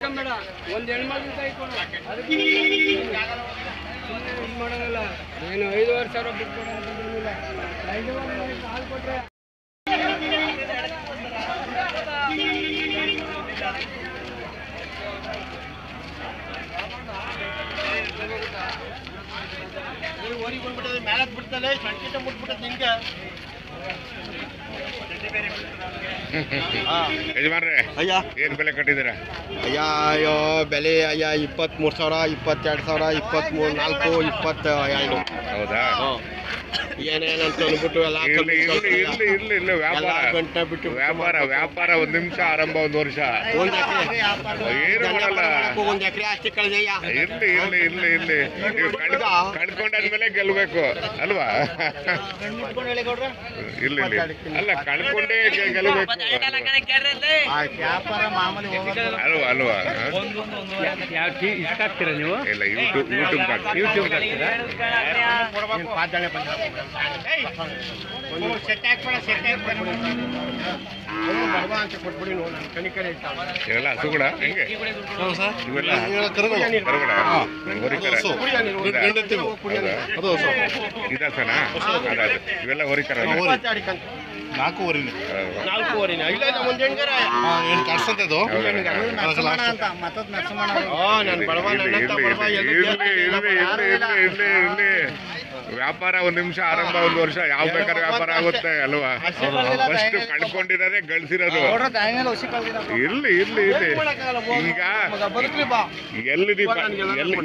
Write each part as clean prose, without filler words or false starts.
ಒಂದು ಹೆಣ್ಮಕ್ಳು ಕೈಕೊಂಡು ಅದಕ್ಕೆ ಇದು ಮಾಡೋಂಗಿಲ್ಲ. ಏನು 5,500 ಬಿಟ್ಕೊಡ ಅಂತಂದಿಲ್ಲ. 5,500 ಹಾಲು ಕೊಟ್ರೆ ಓರಿಗೆ ಬಂದ್ಬಿಟ್ಟದೆ ಮೇಲಕ್ಕೆ ಬಿಡ್ತಲೆ ಸಂಕೀಟ ಮುಟ್ಬಿಟ್ಟದೆ ನಿಂಗೆ. ಯಜಮಾನ್ರೆ ಅಯ್ಯ ಏನು ಬೆಲೆ ಕಟ್ಟಿದ್ದೀರಾ? ಅಯ್ಯ ಅಯ್ಯೋ ಬೆಲೆ ಅಯ್ಯ 23,000 22,000 23 4 22. ಹೌದಾ? ಏನೇನಂತ ಅಂದ್ಬಿಟ್ಟು ಎಲ್ಲ ಇಲ್ಲ ವ್ಯಾಪಾರ ಗಂಟೆ ಬಿಟ್ಟು ವ್ಯಾಪಾರ ಒಂದ್ ನಿಮಿಷ ಆರಂಭ ಒಂದ್ ವರ್ಷ ಏನು ಮಾಡಲ್ಲ. ಒಂದು ಎಕರೆ ಆಸ್ತಿ ಕಳೆದಯ್ಯ. ಇಲ್ಲಿ ನೀವು ಕಳ್ಕೊಂಡಾದ್ಮೇಲೆ ಗೆಲ್ಬೇಕು ಅಲ್ವಾ? ಇಲ್ಲ ಅಲ್ಲ ಕಳ್ಕೊಂಡೇ ಗೆಲ್ಬೇಕು ವ್ಯಾಪಾರ ಮಾಮೂಲಿ ಅಲ್ವಾ? ಇಷ್ಟ ಆಗ್ತೀರಾ ನೀವು? ಇಲ್ಲ ಯೂಟ್ಯೂಬ್ ಇವೆಲ್ಲ ಹಸುಗಳ ಹೆಂಗೆ? ಇವೆಲ್ಲ ಇದಾಸನ ಇವೆಲ್ಲ ಹೊರಿಕರ 4 ವ್ಯಾಪಾರ ಒಂದ್ ನಿಮಿಷ ಆರಂಭ ಒಂದ್ ವರ್ಷ ಯಾವ ಬೇಕಾದ್ರೆ ವ್ಯಾಪಾರ ಆಗುತ್ತೆ ಅಲ್ವಾ? ಫಸ್ಟ್ ಕಳ್ಕೊಂಡಿರೋದೇ ಗಳಿಸಿರೋದು. ಇರ್ಲಿ ಈಗ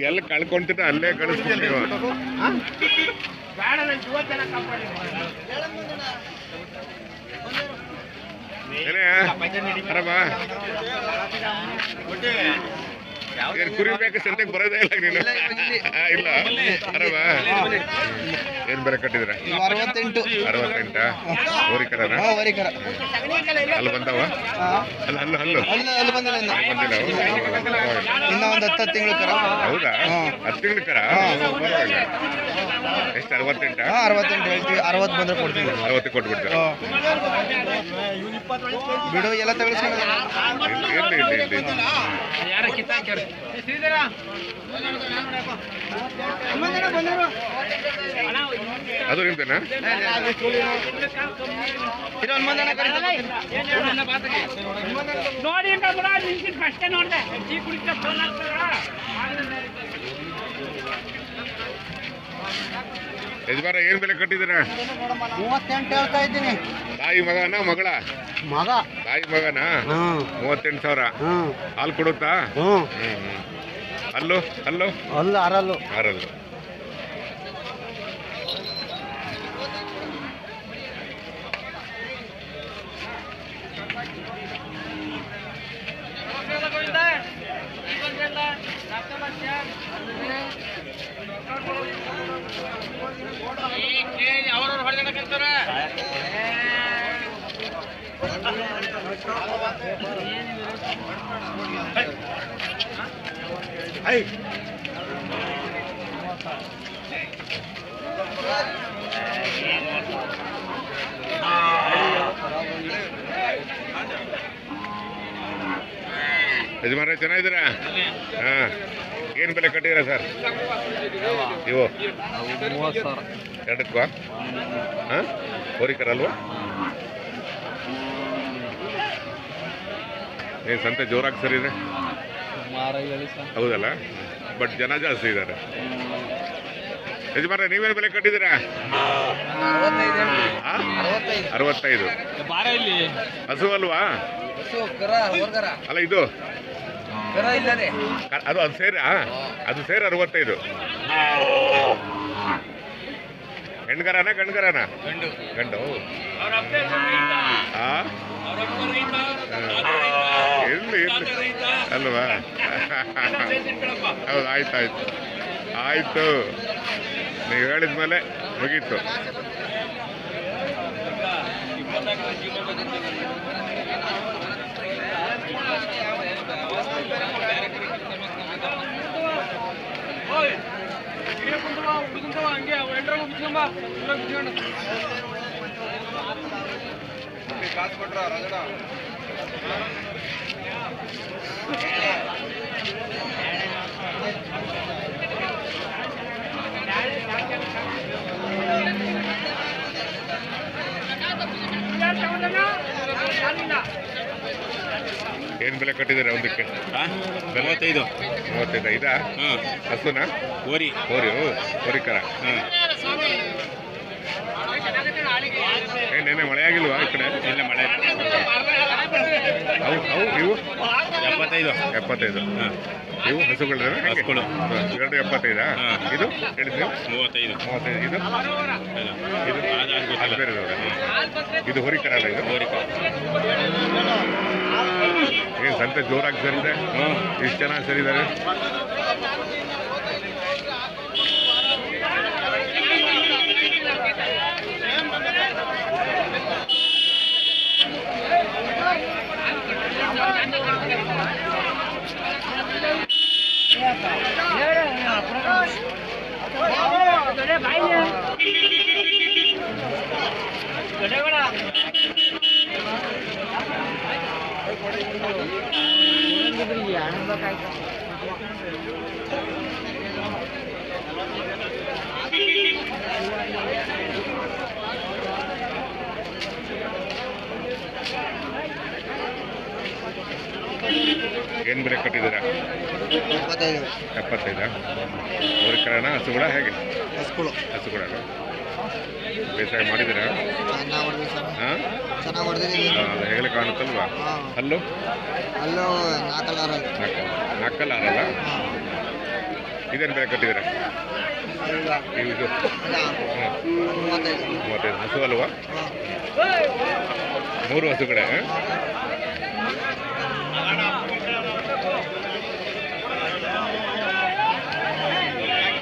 ಎಲ್ಲಿ ಕಳ್ಕೊಂತಿರ ಅಲ್ಲೇ ಗಳಿಸ್ತೀವಿ ನೀವು. ಏನೇ ಆರಾಮ? ಏನ್ ಕುರಿ ಬೇಕು ಸಂತೆಗೆ ಬರೋದೇ ಇಲ್ಲ ನೀನು? ಇಲ್ಲ ಆರಾಮ? ಏನ್ ಬೆಲೆ ಕಟ್ಟಿದ್ರ? 68 ಹೋರಿಕರನ? ಅಲ್ಲಿ ಬಂದವ? ಅಲ್ಲಿ ಬಂದಿಲ್ಲ ಇನ್ನ ಒಂದು 10 ತಿಂಗಳು ಕರ. ಹೌದಾ? 10 ತಿಂಗಳು ಕರ? ಎಷ್ಟು 68? 68 ಹೇಳ್ತೀವಿ. 60 ಬಂದ್ರೆ ಕೊಡ್ತೀವಿ. 60 ಕೊಟ್ಬಿಡ್ತೀರ? ಬಿಡು ಎಲ್ಲ ತಗೊಳ್ಸ್ಕೊಂಡು ಅದು ನಿಮ್ದೇನಾ? ನೋಡಿ ಕಷ್ಟ ನೋಡ್ದೆ ಯಜಮಾನ ಏನ್ ಬೆಲೆ ಕಟ್ಟಿದ್ದೀರಾ? 38 ಹೇಳ್ತಾ ಇದ್ದೀನಿ. ತಾಯಿ ಮಗನ ಮಗಳ? ಮಗ. ತಾಯಿ ಮಗನ? 38,000. ಹಾಲು ಕೊಡುತ್ತಾ? ಅಲ್ಲು ಅರಲ್ಲು. ಯಜಮಾನ ಚೆನ್ನಾಗಿದ್ದೀರಾ? ಹಾ ಏನ್ ಬೆಲೆ ಕಟ್ಟಿದ್ದೀರಾ ಸರ್ ಇವು? 30,000. ಎರಡಕ್ಕೂ? ಹಾ ಹೋರಿಕರಲ್ವಾ? ಏನ್ ಸಂತೆ ಜೋರಾಗಿ ಸರಿ ಇದೆ? ಹೌದಲ್ಲ, ಬಟ್ ಜನ ಜಾಸ್ತಿ ಇದ್ದಾರೆ. ಯಜಮಾನ ನೀವೇನು ಬೆಲೆ ಕಟ್ಟಿದ್ದೀರಾ? 65. ಹಸು ಅಲ್ವಾ? ಅಲ್ಲ ಇದು ಅದು ಸೇರ 65. ಹೆಣ್ಗರನ ಗಂಡ್ಗರನ? ಗಂಡು. ಇರ್ಲಿ ಅಲ್ವಾ? ಹೌದು ಆಯ್ತು ನೀವು ಹೇಳಿದ್ಮೇಲೆ ಮುಗೀತು. ಕಾಸು ಕೊಟ್ರ ಏನು ಬೆಲೆ ಕಟ್ಟಿದ್ದೀರಾ ಒಂದಕ್ಕೆ? 35. 35 ಇದಾ? ಹಾಂ, ಹಸುನಾ? ಓರಿ. ಹೋರಿ ಕರ. ಹಾಂ, ನೆನ್ನೆ ಮಳೆ ಆಗಿಲ್ವಾ ಈ ಕಡೆ? ಇಲ್ಲ ಮಳೆ. ಅವು ಇವು 75. 75. ಇವು ಹಸುಗಳು ಹಸುಗಳು. 275. ಹಾಂ. ಇದು ಹೇಳಿದ್ವಿ 35. 35. ಇದು ಇದು ಅದು ಬೇರೆ ಇದು ಹೋರಿ ಕರ ಅಲ್ಲ ಇದು? ಓರಿ. ಏನು ಸಂತೆ ಜೋರಾಗಿ ಸೇರಿದೆ? ಇಷ್ಟು ಚೆನ್ನಾಗಿ ಸೇರಿದ್ದಾರೆ. ಏನು ಬೆಲೆ ಕಟ್ಟಿದ್ದೀರಾ? 75. ಹೋರಿ ಕರನ ಹಸುಗಳ ಹೇಗೆ? ಹಸುಗಳ ಬೇಸಾಯ ಮಾಡಿದ್ದೀರಾ? ಹಾಂ, ಅದು ಹೇಗೆ ಕಾಣುತ್ತಲ್ವಾ? ಅಲ್ಲೂ ನಾಲ್ಕಲ್ಲ ಆರಲ್ಲ. ಇದೇನು ಬೆಲೆ ಕಟ್ಟಿದ್ದೀರಾ? ಇದು 35 ಹಸು ಅಲ್ವಾ? 3 ಹಸುಗಳೇ.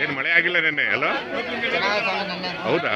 ಏನು ಮಳೆ ಆಗಿಲ್ಲ ನೆನ್ನೆ ಅಲ್ಲ? ಹೌದಾ?